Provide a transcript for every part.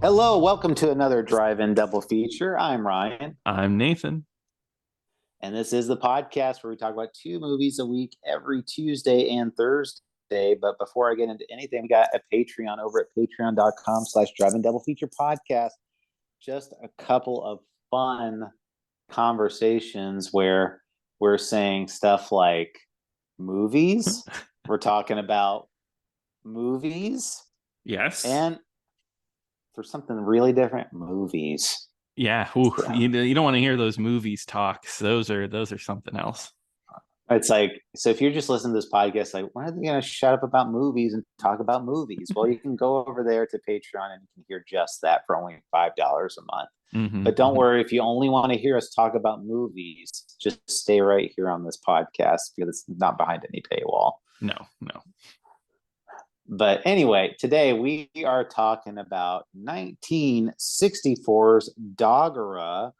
Hello, welcome to another drive-in double feature. I'm Ryan, I'm Nathan. and this is the podcast where we talk about two movies a week every Tuesday and Thursday. But before I get into anything, we got a Patreon over at patreon.com/drive-in double feature podcast. Just a couple of fun conversations where we're saying stuff like movies. We're talking about movies, Yes. and for something really different, movies. Yeah. Ooh, So you don't want to hear those movies talks. Those are something else. it's like, so if you're just listening to this podcast, like, when are they going to shut up about movies and talk about movies? Well, you can go over there to Patreon and you can hear just that for only $5 a month. But don't Hmm. worry, if you only want to hear us talk about movies, just stay right here on this podcast because it's not behind any paywall. No, no. But anyway, today we are talking about 1964's Dogora,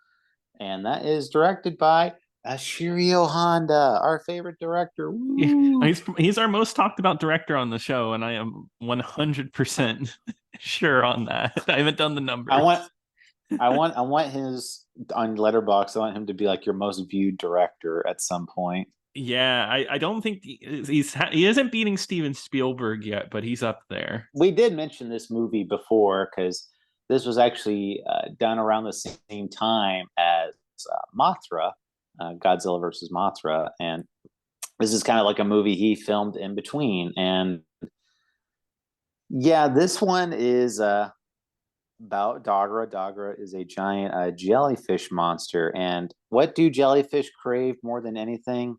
and that is directed by Ishirō Honda, our favorite director. Yeah, Woo! he's our most talked about director on the show, and I am 100% sure on that. I haven't done the I numbers. want, I want his on Letterboxd. I want him to be like your most viewed director at some point. Yeah, I don't think he isn't beating Steven Spielberg yet, but he's up there. We did mention this movie before because this was actually done around the same time as Mothra, Godzilla versus Mothra, and this is kind of like a movie he filmed in between. And yeah, this one is about Dogora. Dogora is a giant jellyfish monster. And what do jellyfish crave more than anything?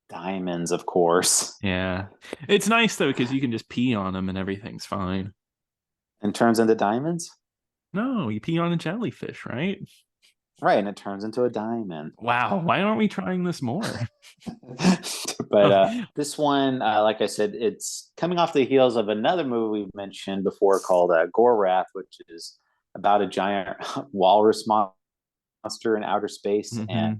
Diamonds, of course. Yeah, it's nice though because you can just pee on him and everything's fine. And turns into diamonds? No, you pee on a jellyfish, right? Right, and it turns into a diamond. Wow, why aren't we trying this more? But Of this one, like I said, it's coming off the heels of another movie we've mentioned before called Gorath, which is about a giant walrus monster in outer space. And hmm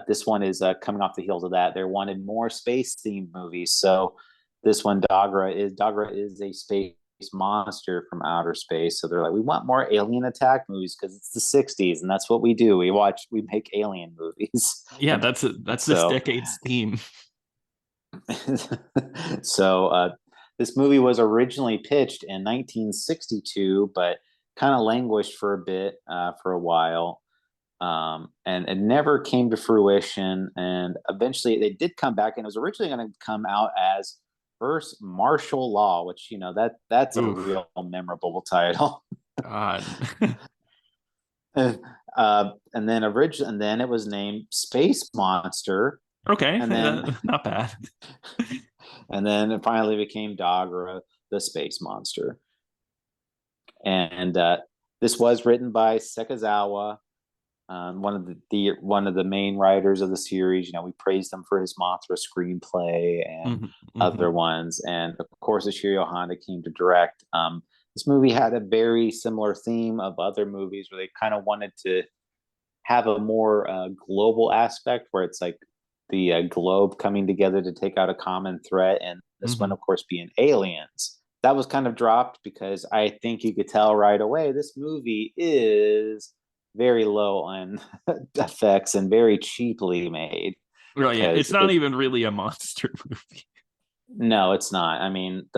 this one is coming off the heels of that. They wanted more space themed movies, so this one Dogora is a space monster from outer space. So they're like, we want more alien attack movies because it's the '60s, and that's what we do. We make alien movies, Yeah, and that's this so decade's theme. so this movie was originally pitched in 1962, but kind of languished for a bit for a while. And it never came to fruition. And eventually, they did come back, and it was originally going to come out as First Martial Law, which that's a Oof, real memorable title. God. And then it was named Space Monster, Okay, and then not bad. and then it finally became Dogora, the Space Monster. And this was written by Sekizawa, one of the main writers of the series. You know, we praised him for his Mothra screenplay and hmm hmm other ones, and of course, Ishiro Honda came to direct. This movie had a very similar theme of other movies where they kind of wanted to have a more global aspect, where it's like the globe coming together to take out a common threat, and this one, hmm of course, being aliens. That was kind of dropped because I think you could tell right away this movie is very low on effects and very cheaply made Well, yeah, because it's not it even really a monster movie. no, it's not. I mean,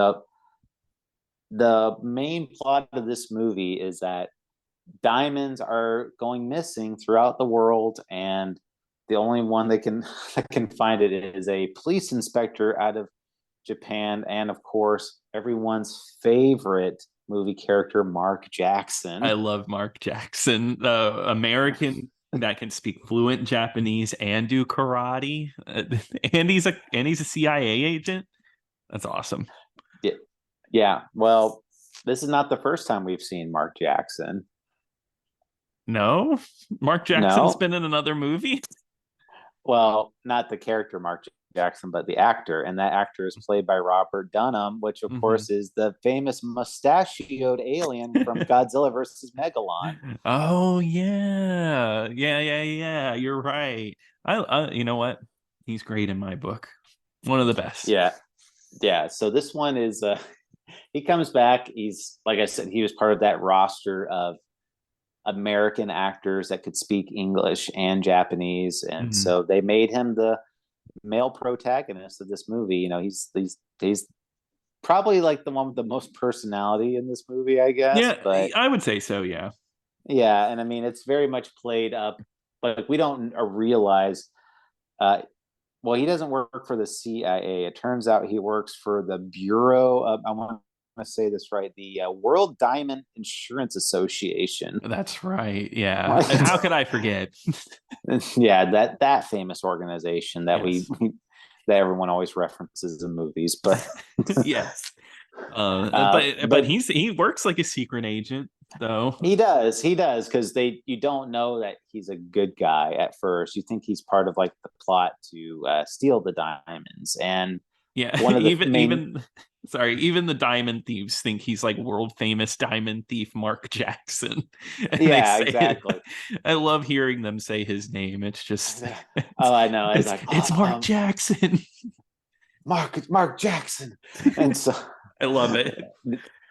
the main plot of this movie is that diamonds are going missing throughout the world, and the only one that can that can find it is a police inspector out of Japan, and of course, everyone's favorite movie character, Mark I Jackson. love Mark Jackson, the American that can speak fluent Japanese and do karate, and he's a CIA agent. That's awesome. Yeah, yeah. Well, this is not the first time we've seen Mark Jackson. No, Mark Jackson's No, been in another movie. well, not the character Mark Jackson, but the actor, and that actor is played by Robert Dunham, which of hmm course is the famous mustachioed alien from Godzilla versus Megalon. Oh yeah. You're right. You know what? He's great in my book. One of the best. Yeah, yeah. So this one is he comes back. He's, like I said, he was part of that roster of American actors that could speak English and Japanese, and Mhm. so they made him the male protagonist of this movie. He's probably like the one with the most personality in this movie, I guess. Yeah, But I would say so. Yeah. yeah, and I mean it's very much played up, but we don't realize. Uh, well, he doesn't work for the CIA. It turns out he works for the Bureau of, I want to say this right, the World Diamond Insurance Association. That's right. Yeah. And how could I forget? Yeah, that famous organization that Yes. that everyone always references in movies. But Yes. But but he works like a secret agent though. he does because you don't know that he's a good guy at first. You think he's part of like the plot to steal the diamonds, and Yeah. one of the Even main. even sorry, even the diamond thieves think he's like world famous diamond thief Mark Jackson. And they Yeah, say it. exactly. I love hearing them say his name. It's just Oh, I know. It's like, it's Mark Jackson. Mark Jackson, and so I love it.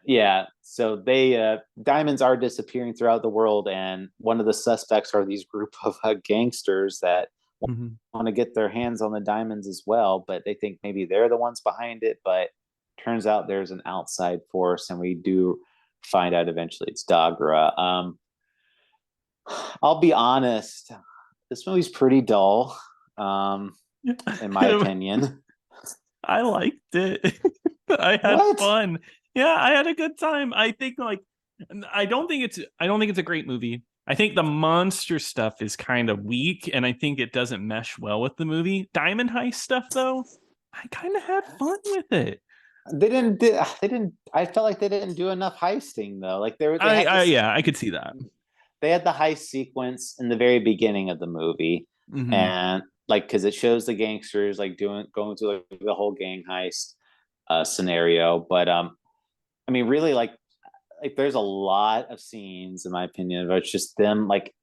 yeah, so they diamonds are disappearing throughout the world, and one of the suspects are these group of gangsters that Mhm. want to get their hands on the diamonds as well, but they think maybe they're the ones behind it. But turns out there's an outside force, and we do find out eventually it's Dogora. I'll be honest, this movie's pretty dull, in my opinion. I liked it. I had What? fun. Yeah, I had a good time. I think like I don't think it's a great movie. I think the monster stuff is kind of weak and I think it doesn't mesh well with the movie. Diamond Heist stuff though, I kind of had fun with it. They didn't. I felt like they didn't do enough heisting though. Like they had I this. yeah, I could see that. They had the heist sequence in the very beginning of the movie, Hmm. and like because it shows the gangsters like going through like the whole gang heist scenario. But I mean, really, like there's a lot of scenes, in my opinion, where it's just them like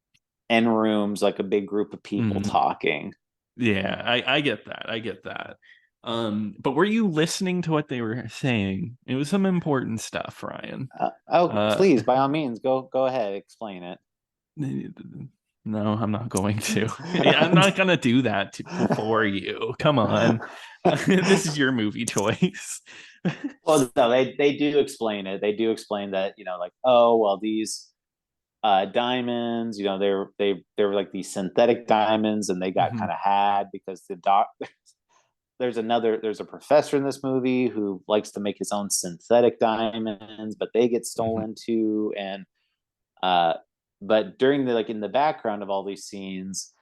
in rooms, like a big group of people Hmm. talking. Yeah, I get that. I get that. But were you listening to what they were saying? It was some important stuff, Ryan. Oh, Uh, please, by all means, go ahead, explain it. No, I'm not going to. I'm not going to do that for you. Come on. This is your movie choice. Well, no, they do explain it. They do explain that, like, oh well, these diamonds, they were like these synthetic diamonds, and they got Mhm, kind of had because there's a professor in this movie who likes to make his own synthetic diamonds, but they get mhm, stolen too. And uh, but during the like in the background of all these scenes,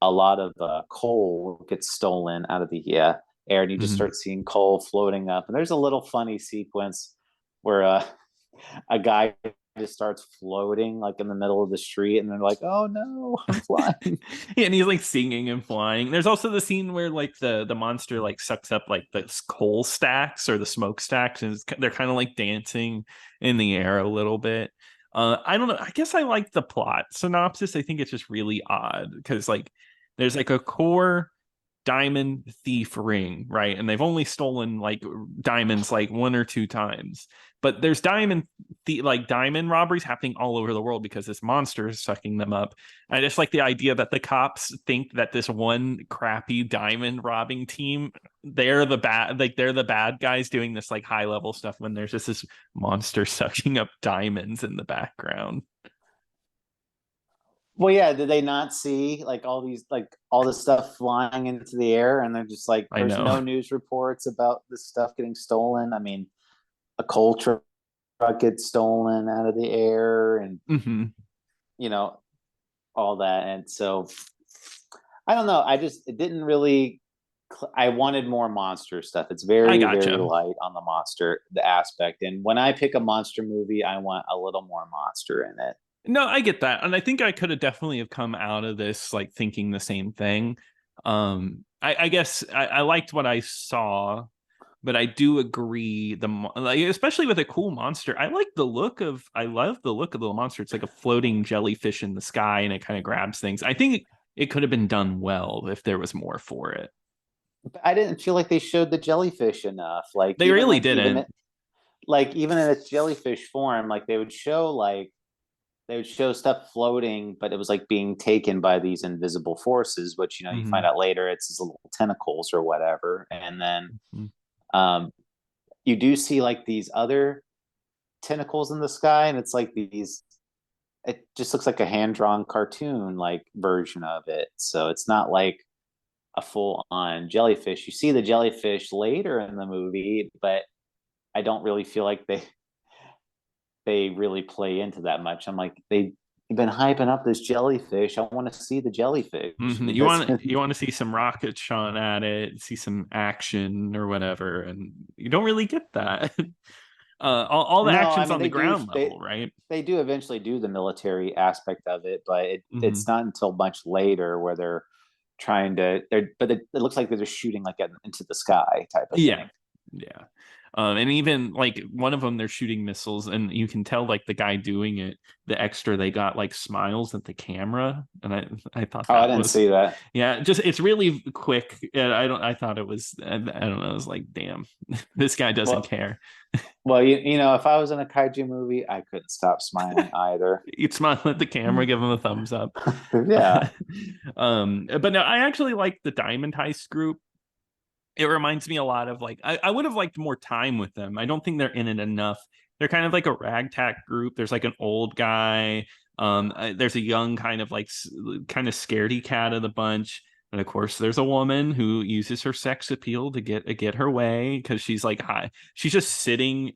a lot of coal gets stolen out of the air, and you just mhm. start seeing coal floating up. And there's a little funny sequence where a guy just starts floating like in the middle of the street, and they're like, "Oh no, I'm flying." Yeah, and he's like singing and flying. There's also the scene where like the monster like sucks up like the coal stacks or the smoke stacks, and they're kind of like dancing in the air a little bit. I don't know. I guess I like the plot synopsis. I think it's just really odd because like there's like a core diamond thief ring, right? And they've only stolen like diamonds like one or two times. But there's like diamond robberies happening all over the world because this monster is sucking them up. I just like the idea that the cops think that this one crappy diamond robbing team, they're the bad guys doing this like high level stuff when there's just this monster sucking up diamonds in the background. Well, yeah, did they not see like all this stuff flying into the air, and they're just like, I there's know. no news reports about this stuff getting stolen? I mean, a coal truck gets stolen out of the air, and Hmm. you know all that, and so I don't know. It didn't really. I wanted more monster stuff. It's I very, very gotcha. light on the aspect. And when I pick a monster movie, I want a little more monster in it. No, I get that. And I think I could have definitely have come out of this like thinking the same thing. I guess I liked what I saw, but I do agree like, especially with a cool monster. I love the look of the monster. It's like a floating jellyfish in the sky and it kind of grabs things. I think it could have been done well if there was more for it. But I didn't feel like they showed the jellyfish enough. Like They really didn't. like even in its jellyfish form, like they would show stuff floating, but it was like being taken by these invisible forces, which you Hmm. find out later it's his little tentacles or whatever. And then Hmm. um, you do see like these other tentacles in the sky, and it's like these. It just looks like a hand drawn cartoon like version of it. So it's not like a full on jellyfish. You see the jellyfish later in the movie, but I don't really feel like they really play into that much. I'm like they've been hyping up this jellyfish. I want to see the jellyfish You because want to see some rockets shot at it, see some action or whatever, and you don't really get that. All the no, I action's mean on the they do ground level, right? they do eventually do the military aspect of it, but Hmm. it's not until much later where they're trying to but it looks like they're just shooting like into the sky type of Yeah, thing. yeah. And even like one of them, they're shooting missiles, and you can tell like the guy doing it, the extra they got like smiles at the camera, and I thought Oh, I that didn't was see that. yeah, just it's really quick. And I thought it was I don't know, I was like, damn, this guy doesn't Well, care. if I was in a kaiju movie, I couldn't stop smiling either. You'd smile at the camera, give him a thumbs up. Yeah. But no, I actually like the Diamond Heist group. It reminds me a lot of like I would have liked more time with them. I don't think they're in it enough. They're kind of like a ragtag group. There's like an old guy. There's a young kind of like kind of scaredy cat of the bunch. And of course, there's a woman who uses her sex appeal to get her way because she's like hi. She's just sitting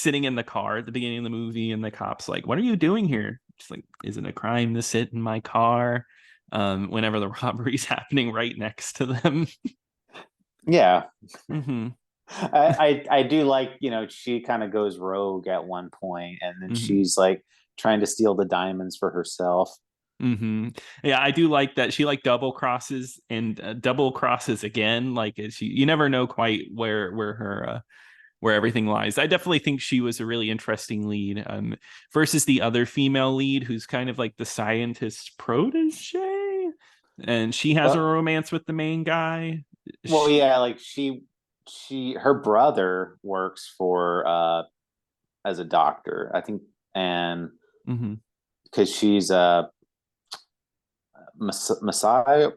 in the car at the beginning of the movie, and the cop's like, "What are you doing here?" She's like, "Isn't it a crime to sit in my car?" Whenever the robbery's happening right next to them. Yeah. Hmm. I do like, she kind of goes rogue at one point and then Hmm. she's like trying to steal the diamonds for herself. Hmm. Yeah, I do like that she like double crosses and double crosses again. Like you never know quite where her where everything lies. I definitely think she was a really interesting lead, versus the other female lead, who's kind of like the scientist protege, and she has a Well, romance with the main guy. well, She, yeah, like her brother works for as a doctor, I think, and mhm. because she's Masayo,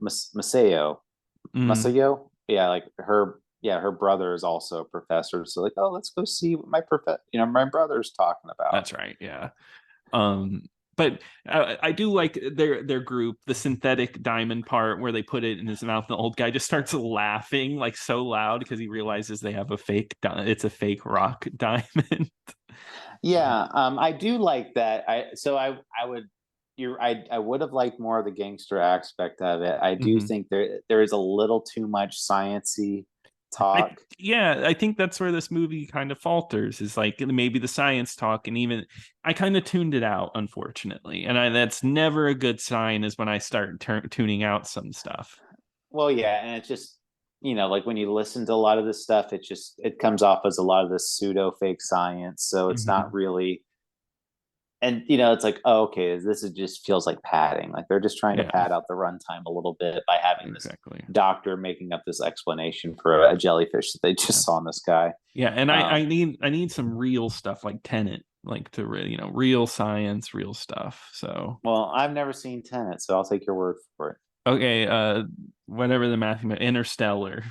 Mm, Masayo, yeah, like her brother is also a professor. So like, oh, let's go see what my brother's talking about. that's right. Yeah. Um, but I do like their group, the synthetic diamond part where they put it in his mouth. The old guy just starts laughing like so loud because he realizes they have a fake. It's a fake rock diamond. Yeah, I do like that. I would I would have liked more of the gangster aspect of it. I do Hmm. think there is a little too much sciency talk. Yeah, I think that's where this movie kind of falters. Is like maybe the science talk, and even I kind of tuned it out, unfortunately, and that's never a good sign. Is when I start tuning out some stuff. Well, yeah, and it's just like when you listen to a lot of this stuff, it comes off as a lot of this pseudo fake science. So it's not Hmm. really, and it's like, oh, okay, this is just feels like padding. Like they're just trying to Yeah, pad out the runtime a little bit by having this exactly. doctor making up this explanation for a jellyfish that they Yeah. just saw in the sky. Yeah, and Um, I need some real stuff like Tenet, like to real science, real stuff. So well, I've never seen Tenet, so I'll take your word for it. okay, whatever the Matthew Interstellar,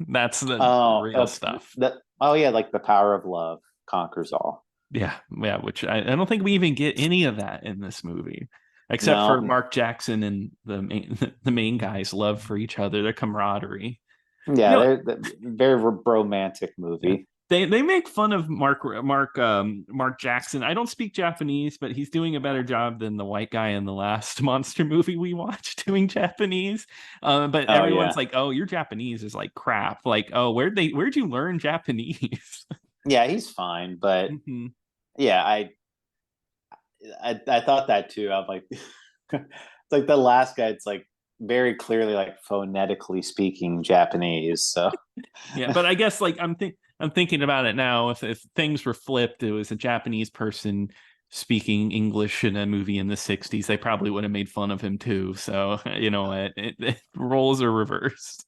that's the Oh, real stuff. oh yeah, like the power of love conquers all. Yeah, yeah, which I don't think we even get any of that in this movie, except for No, Mark Jackson and the main the main guy's love for each other, their camaraderie. You yeah, know, they're very romantic yeah. movie. They make fun of Mark Jackson. I don't speak Japanese, but he's doing a better job than the white guy in the last monster movie we watched doing Japanese. But Oh everyone's yeah, like, "Oh, your Japanese is like crap." Like, "Oh, where'd you learn Japanese?" yeah, he's fine, but Hmm. yeah, I thought that too. I'm like, it's like the last guy. It's like very clearly like phonetically speaking Japanese. So Yeah, but I guess like I'm thinking about it now. If things were flipped, it was a Japanese person speaking English in a movie in the '60s, they probably would have made fun of him too. So you know what, roles are reversed.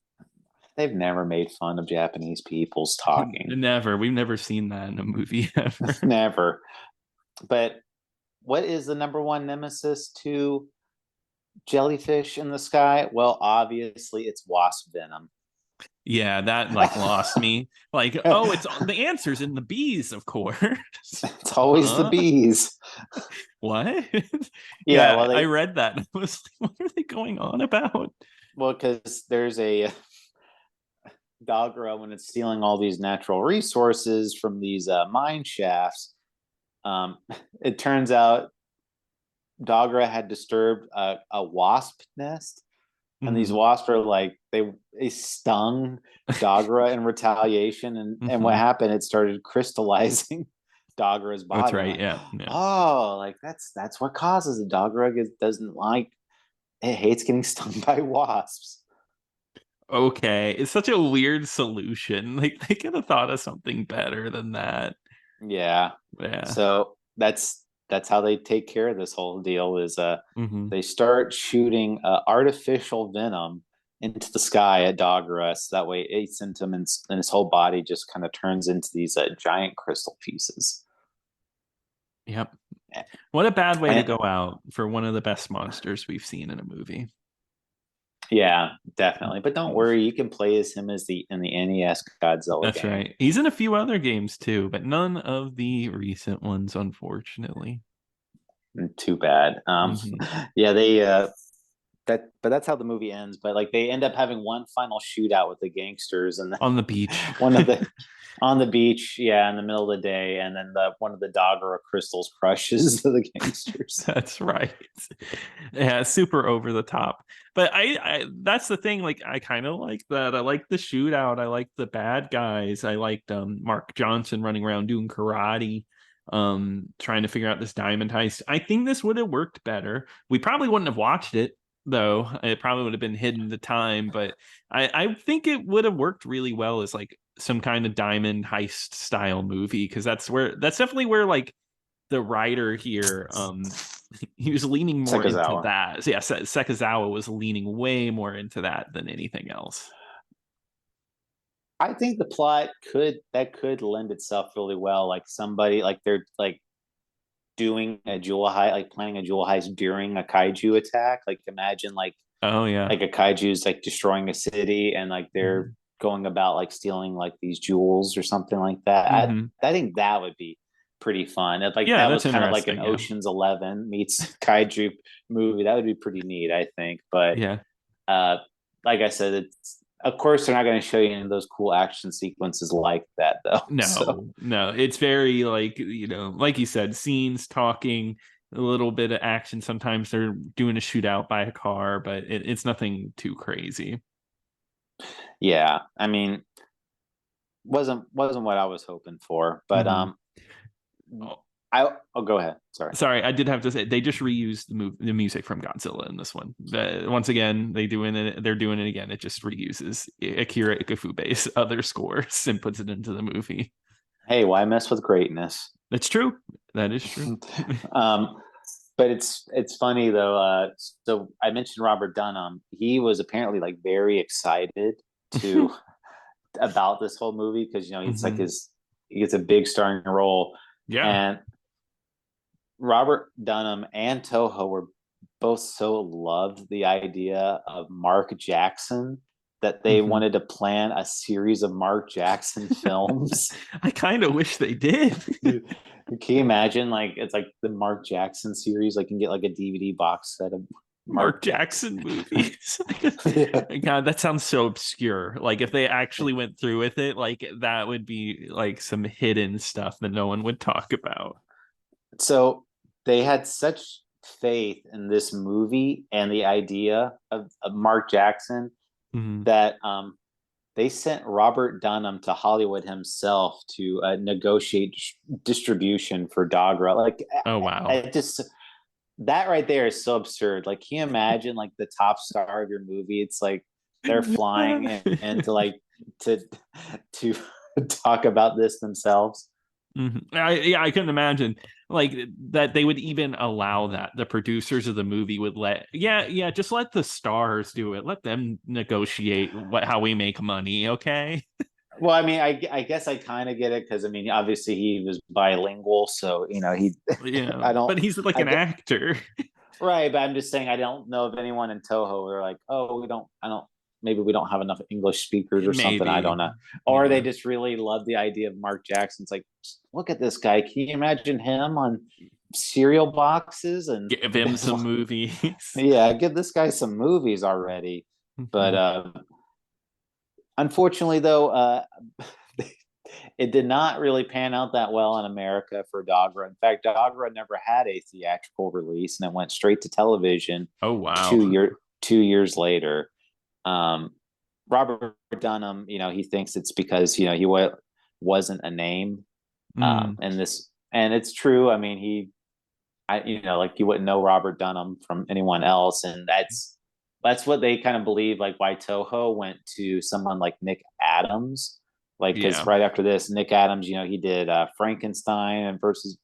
They've never made fun of Japanese people's talking. Never. We've never seen that in a movie ever. Never. But what is the number one nemesis to jellyfish in the sky? Well, obviously it's wasp venom. Yeah, that like lost me. Like, oh, it's the answers in the bees, of course. It's always the bees. What? Yeah, Yeah, well, I read that. I was like, what are they going on about? well, because there's a Dogora when it's stealing all these natural resources from these mine shafts. It turns out Dogora had disturbed a wasp nest, and these wasps are like they stung Dogora in retaliation, and what happened? It started crystallizing Dogora's body. That's right. Like, Yeah. oh, like that's what causes it. Dogora doesn't like it, hates getting stung by wasps. Okay, it's such a weird solution. Like they could have thought of something better than that. Yeah. Yeah. So that's how they take care of this whole deal is they start shooting artificial venom into the sky at Dogora, so that way it eats into him and his whole body just kind of turns into these giant crystal pieces. Yep. What a bad way to And go out for one of the best monsters we've seen in a movie. yeah, definitely. But don't worry, you can play as him as in the NES Godzilla That's game. right. He's in a few other games too, but none of the recent ones, unfortunately. Too bad. Yeah, they but that's how the movie ends. But like they end up having one final shootout with the gangsters and on the beach. one of the on the beach, yeah, in the middle of the day, and then one of the Dogora crystals crushes the gangsters. That's right. Yeah, super over the top. But I that's the thing. Like I kind of like that. I like the shootout. I like the bad guys. I liked Mark Johnson running around doing karate, trying to figure out this diamond heist. I think this would have worked better. We probably wouldn't have watched it though. It probably would have been hidden the time, but I think it would have worked really well as like some kind of diamond heist style movie, because that's definitely where like the writer here he was leaning more into that. So yeah, Sekizawa was leaning way more into that than anything else. I think the plot could lend itself really well, like somebody like they're like doing a jewel heist, like planning a jewel heist during a kaiju attack. Like imagine like oh yeah, like a kaiju's like destroying a city and like they're going about like stealing like these jewels or something like that. I think that would be pretty fun. Like yeah, that was kind of like an Ocean's 11 meets kaiju movie. That would be pretty neat, I think. But yeah, like I said, it's of course they're not going to show you any of those cool action sequences like that though. No, it's very like, you know, like you said, scenes, talking, a little bit of action. Sometimes they're doing a shootout by a car, but it's nothing too crazy. Yeah, I mean, wasn't what I was hoping for, but I'll go ahead. Sorry, I did have to say they just reused the music from Godzilla in this one. Once again, they're doing it again. It just reuses Akira Ikafube's other scores and puts it into the movie. Hey, why mess with greatness? That's true. That is true. But it's funny though. So I mentioned Robert Dunham. He was apparently like very excited to about this whole movie because you know it's like he gets a big starring role. Yeah. And Robert Dunham and Toho were both so loved the idea of Mark Jackson that they wanted to plan a series of Mark Jackson films. I kind of wish they did. Can you imagine like it's like the Mark Jackson series? Like you can get like a DVD box set of Mark Jackson movies. God, that sounds so obscure. Like if they actually went through with it, like that would be like some hidden stuff that no one would talk about. So they had such faith in this movie and the idea of Mark Jackson that they sent Robert Dunham to Hollywood himself to negotiate distribution for Dogora. Like, oh wow, that right there is so absurd. Like, can you imagine like the top star of your movie? It's like they're flying in to like to talk about this themselves. I couldn't imagine. like that they would even allow that. The producers of the movie would just let the stars do it. Let them negotiate how we make money, okay? Well, I mean, I guess I kind of get it because I mean, obviously he was bilingual, so he. Yeah, I don't. but he's like I an get actor. right, but I'm just saying I don't know of anyone in Toho who are like, oh, we don't. I don't. Maybe we don't have enough English speakers or something. I Maybe. don't know. Or they Yeah. just really love the idea of Mark Jackson's like, look at this guy. Can you imagine him on cereal boxes and Give him some movies. yeah, give this guy some movies already. But unfortunately, though, it did not really pan out that well in America for Dogora. In fact, Dogora never had a theatrical release, and it went straight to television. Oh wow. 2 years later. Robert Dunham, he thinks it's because wasn't a name, and it's true. I mean, like you wouldn't know Robert Dunham from anyone else, and that's what they kind of believe. Like why Toho went to someone like Nick Adams, like because right after this, Nick Adams, he did Frankenstein and versus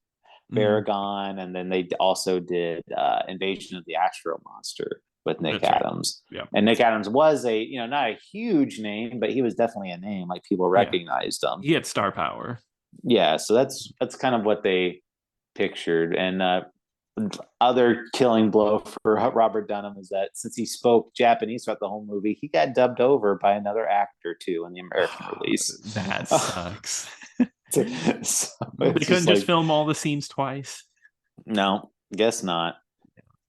Baragon, and then they also did Invasion of the Astro Monster with Nick Adams. Right. Yeah. And Nick Adams was not a huge name, but he was definitely a name. Like people recognized him. He had star power. Yeah, so that's kind of what they pictured. And other killing blow for Robert Dunham is that since he spoke Japanese throughout the whole movie, he got dubbed over by another actor too in the American release. That sucks. So they couldn't just film all the scenes twice. No, guess not.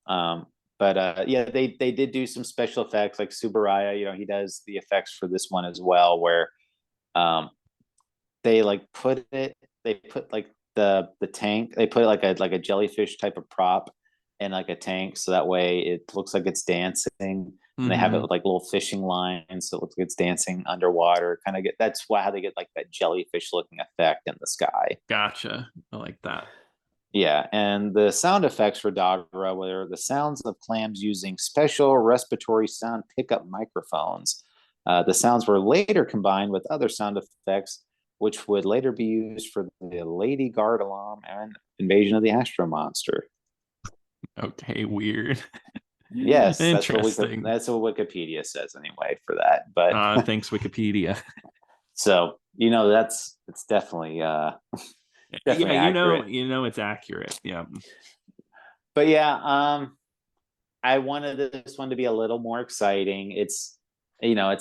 But they did do some special effects like Subaraya. He does the effects for this one as well, where they put like the tank. They put like a jellyfish type of prop in like a tank, so that way it looks like it's dancing. And they have it with like little fishing lines, so it looks like it's dancing underwater. That's how they get like that jellyfish looking effect in the sky. Gotcha. I like that. Yeah, and the sound effects for Dogora were the sounds of clams using special respiratory sound pickup microphones. The sounds were later combined with other sound effects, which would later be used for the Lady Guard alarm and Invasion of the Astro Monster. Okay, weird. Yes, interesting. That's what Wikipedia says anyway for that. But thanks Wikipedia. So it's definitely definitely accurate. It's accurate. Yeah. But yeah, I wanted this one to be a little more exciting. It's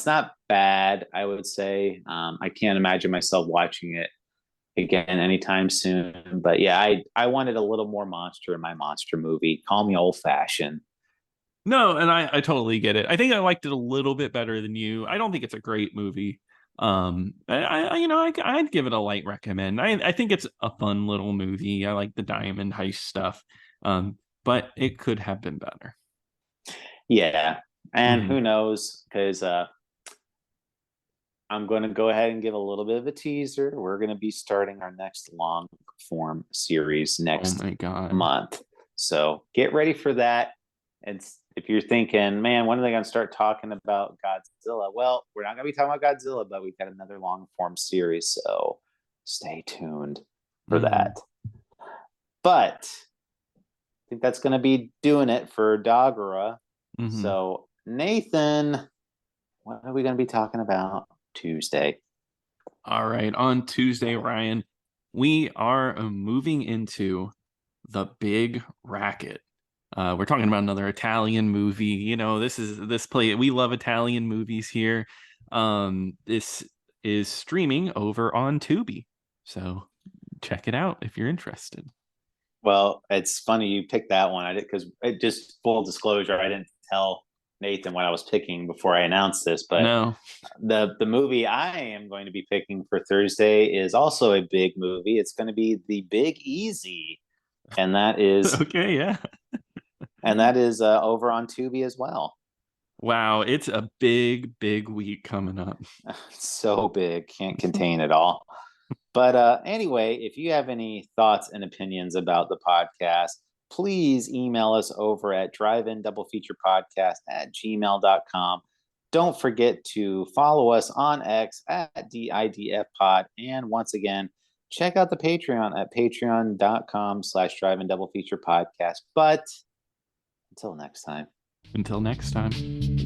not bad, I would say. I can't imagine myself watching it again anytime soon. But yeah, I wanted a little more monster in my monster movie. Call me old fashioned. No, and I totally get it. I think I liked it a little bit better than you. I don't think it's a great movie. I'd give it a light recommend. I think it's a fun little movie. I like the diamond heist stuff. But it could have been better. Yeah. And who knows? Because I'm going to go ahead and give a little bit of a teaser. We're going to be starting our next long form series next month. So get ready for that. And if you're thinking, man, when are they going to start talking about Godzilla? Well, we're not going to be talking about Godzilla, but we've got another long form series. So stay tuned for that. But I think that's going to be doing it for Dogora. So Nathan, what are we going to be talking about Tuesday? All right. On Tuesday, Ryan, we are moving into The Big Racket. We're talking about another Italian movie. We love Italian movies here. This is streaming over on Tubi. So check it out if you're interested. Well, it's funny you picked that one. I did because it just full disclosure, I didn't tell Nathan what I was picking before I announced this, but no. The movie I am going to be picking for Thursday is also a big movie. It's going to be The Big Easy, and that is okay, yeah, and that is over on Tubi as well. Wow, it's a big week coming up. So big, can't contain it all. But anyway, if you have any thoughts and opinions about the podcast, please email us over at drive-in-double-feature-podcast@gmail.com. Don't forget to follow us on X at DIDF Pod. And once again, check out the Patreon at patreon.com/drive and double feature podcast. But until next time. Until next time.